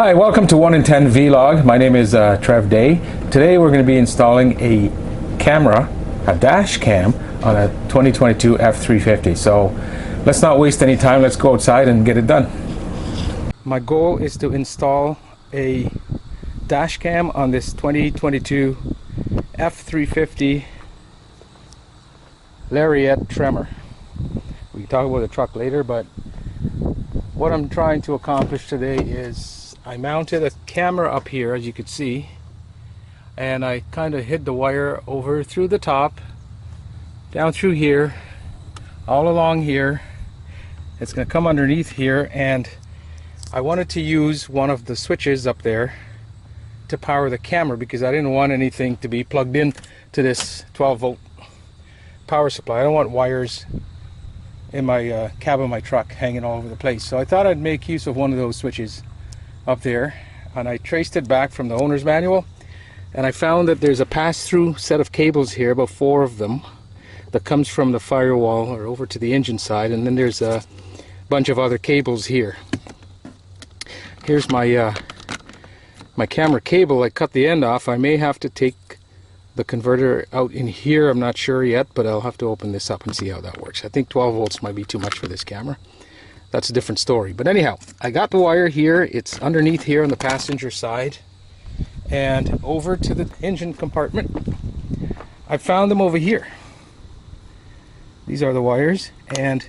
Hi, welcome to 1 in 10 Vlog. My name is Trev Day. Today we're going to be installing a camera, a dash cam, on a 2022 F350. So let's not waste any time. Let's go outside and get it done. My goal is to install a dash cam on this 2022 F350 Lariat Tremor. We can talk about the truck later, but what I'm trying to accomplish today is I mounted a camera up here, as you can see, and I kind of hid the wire over through the top, down through here, all along here. It's going to come underneath here, and I wanted to use one of the switches up there to power the camera because I didn't want anything to be plugged in to this 12-volt power supply. I don't want wires in my cab of my truck hanging all over the place. So I thought I'd make use of one of those switches up there, and I traced it back from the owner's manual, and I found that there's a pass-through set of cables here, about 4 of them, that comes from the firewall or over to the engine side, and then there's a bunch of other cables here. Here's my my camera cable. I cut the end off. I may have to take the converter out in here, I'm not sure yet, but I'll have to open this up and see how that works. I think 12 volts might be too much for this camera. That's a different story. But anyhow, I got the wire here. It's underneath here on the passenger side and over to the engine compartment. I found them over here. These are the wires, and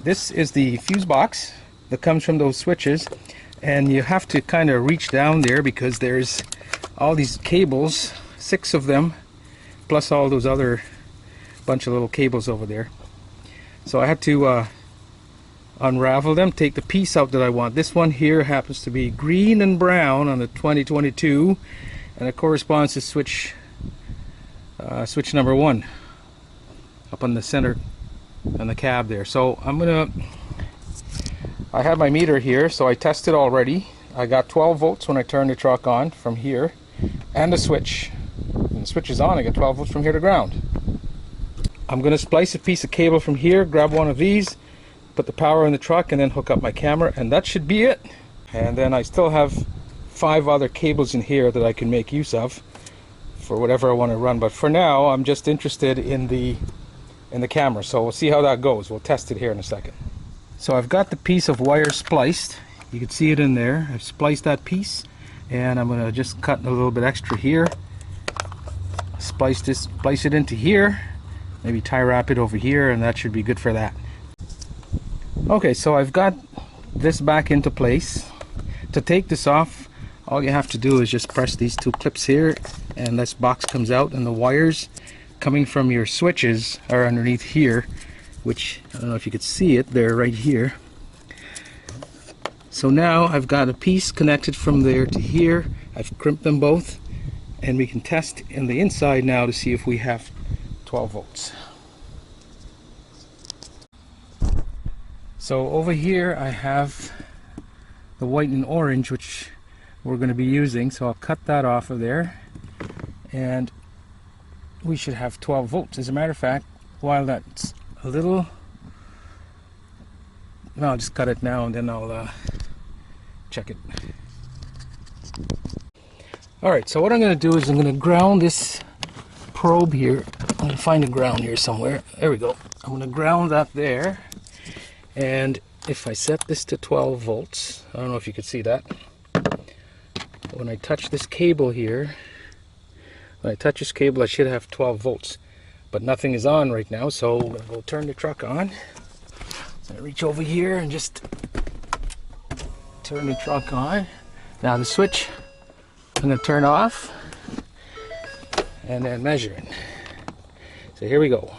this is the fuse box that comes from those switches, and you have to kind of reach down there because there's all these cables, 6 of them, plus all those other bunch of little cables over there. So I had to unravel them, take the piece out that I want. This one here happens to be green and brown on the 2022, and it corresponds to switch number 1 up on the center on the cab there. So I have my meter here, so I tested already. I got 12 volts when I turned the truck on from here, and the switch. When the switch is on, I get 12 volts from here to ground. I'm going to splice a piece of cable from here, grab one of these, put the power in the truck, and then hook up my camera, and that should be it. And then I still have 5 other cables in here that I can make use of for whatever I want to run. But for now, I'm just interested in the camera, so we'll see how that goes. We'll test it here in a second. So I've got the piece of wire spliced. You can see it in there. I've spliced that piece, and I'm going to just cut a little bit extra here. Splice it into here, maybe tie wrap it over here, and that should be good for that. Okay, so I've got this back into place. To take this off, all you have to do is just press these 2 clips here, and this box comes out, and the wires coming from your switches are underneath here, which I don't know if you could see it, they're right here. So now I've got a piece connected from there to here. I've crimped them both, and we can test in the inside now to see if we have 12 volts. So over here I have the white and orange, which we're going to be using, so I'll cut that off of there, and we should have 12 volts. As a matter of fact, while that's a little, well, I'll just cut it now and then I'll check it. Alright, so what I'm going to do is I'm going to ground this probe here. I'm going to find a ground here somewhere. There we go. I'm going to ground that there. And if I set this to 12 volts, I don't know if you could see that. When I touch this cable here, when I touch this cable, I should have 12 volts. But nothing is on right now, so I'm going to go turn the truck on. So I reach over here and just turn the truck on. Now the switch, I'm going to turn off and then measure it. So here we go.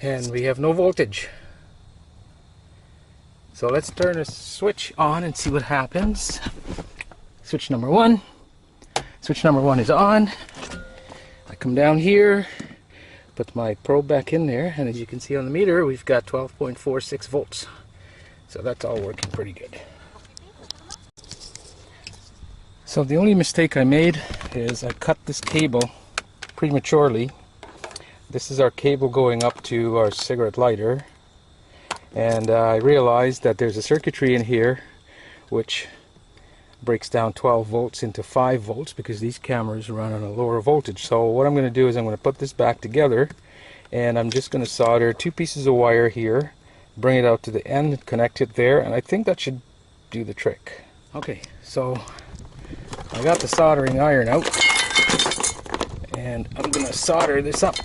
And we have no voltage. So let's turn the switch on and see what happens. Switch number 1. Switch number 1 is on. I come down here, put my probe back in there, and as you can see on the meter, we've got 12.46 volts. So that's all working pretty good. So the only mistake I made is I cut this cable prematurely. This is our cable going up to our cigarette lighter, and I realized that there's a circuitry in here which breaks down 12 volts into 5 volts because these cameras run on a lower voltage. So what I'm going to do is I'm going to put this back together, and I'm just going to solder 2 pieces of wire here, bring it out to the end, connect it there, and I think that should do the trick. Okay, so I got the soldering iron out, and I'm going to solder this up.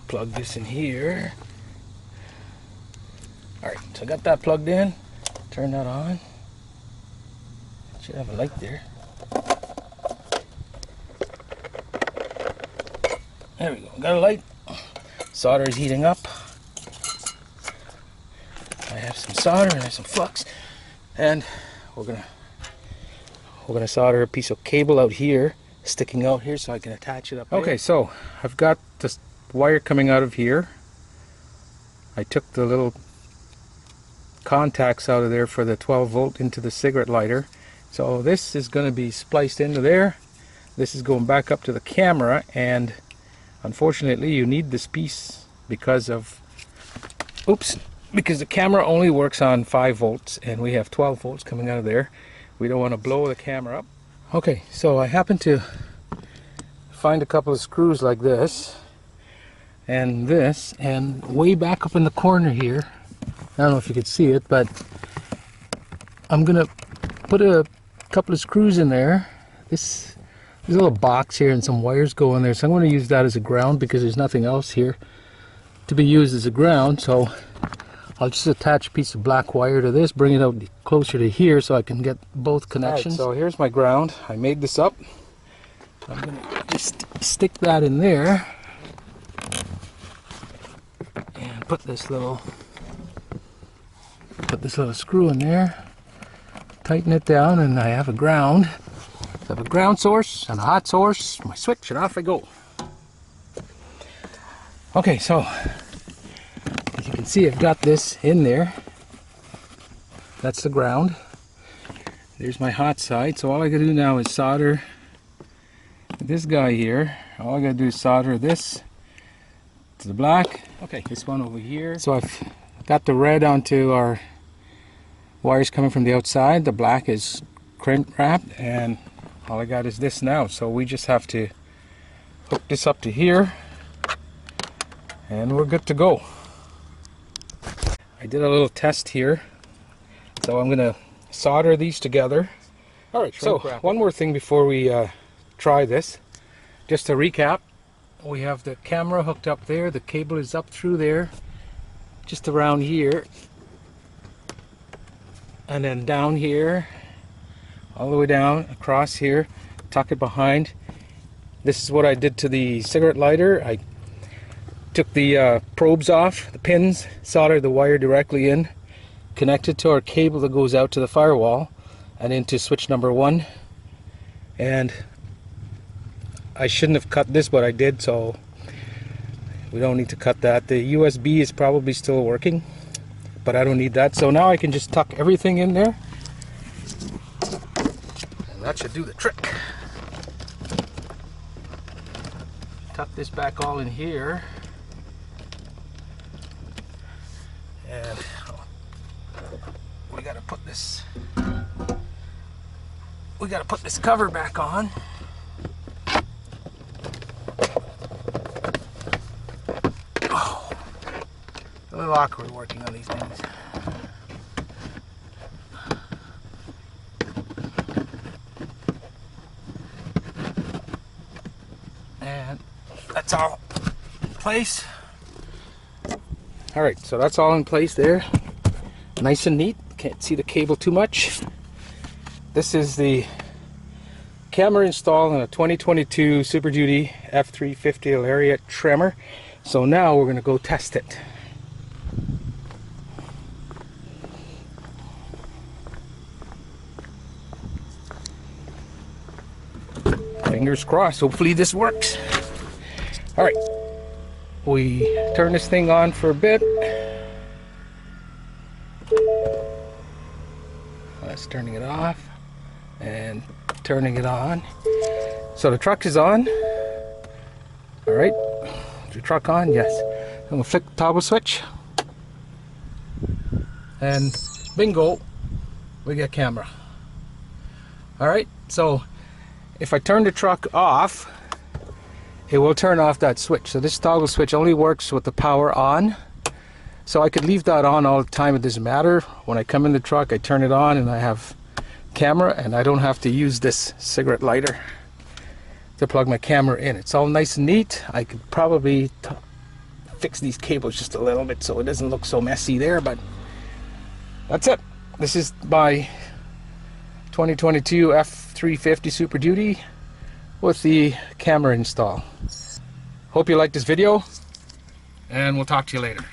Plug this in here. Alright, so I got that plugged in. Turn that on. Should have a light there. There we go, got a light. Solder is heating up. I have some solder and I have some flux. And we're gonna solder a piece of cable out here, sticking out here so I can attach it up there. Okay, so I've got this wire coming out of here. I took the little contacts out of there for the 12 volt into the cigarette lighter. So this is going to be spliced into there. This is going back up to the camera, and unfortunately you need this piece because of because the camera only works on 5 volts and we have 12 volts coming out of there. We don't want to blow the camera up. Okay, so I happened to find a couple of screws like this and this, and way back up in the corner here, I don't know if you could see it, but I'm gonna put a couple of screws in there. There's a little box here and some wires go in there, so I'm going to use that as a ground because there's nothing else here to be used as a ground. So I'll just attach a piece of black wire to this, bring it out closer to here so I can get both connections. Right, so here's my ground. I made this up. I'm going to just stick that in there and put this little screw in there, tighten it down, and I have a ground. I have a ground source and a hot source, my switch, and off I go. Okay, so as you can see, I've got this in there. That's the ground. There's my hot side. So all I gotta do now is solder this guy here. All I gotta do is solder this to the black. Okay, this one over here. So I've got the red onto our wires coming from the outside. The black is crimp wrapped, and all I got is this now. So we just have to hook this up to here and we're good to go. I did a little test here, so I'm gonna solder these together. Alright, so one more thing before we try this. Just to recap, we have the camera hooked up there, the cable is up through there, just around here, and then down here, all the way down across here, tuck it behind. This is what I did to the cigarette lighter. I took the probes off, the pins, soldered the wire directly in, connected to our cable that goes out to the firewall and into switch number 1. And I shouldn't have cut this, but I did, so we don't need to cut that. The USB is probably still working, but I don't need that. So now I can just tuck everything in there, and that should do the trick. Tuck this back all in here, and we gotta put this cover back on. Oh, a little awkward working on these things. And that's all in place. Alright, so that's all in place there. Nice and neat. Can't see the cable too much. This is the camera installed on a 2022 Super Duty F350 Lariat Tremor. So now we're going to go test it. Fingers crossed, hopefully this works. Alright, we turn this thing on for a bit. That's turning it off and turning it on. So the truck is on. All right, is the truck on? Yes. I'm gonna flick the toggle switch, and bingo, we get camera. All right, so if I turn the truck off, it will turn off that switch. So this toggle switch only works with the power on. So I could leave that on all the time, it doesn't matter. When I come in the truck, I turn it on and I have camera, and I don't have to use this cigarette lighter to plug my camera in. It's all nice and neat. I could probably fix these cables just a little bit so it doesn't look so messy there, but that's it. This is my 2022 F350 Super Duty with the camera install. Hope you liked this video, and we'll talk to you later.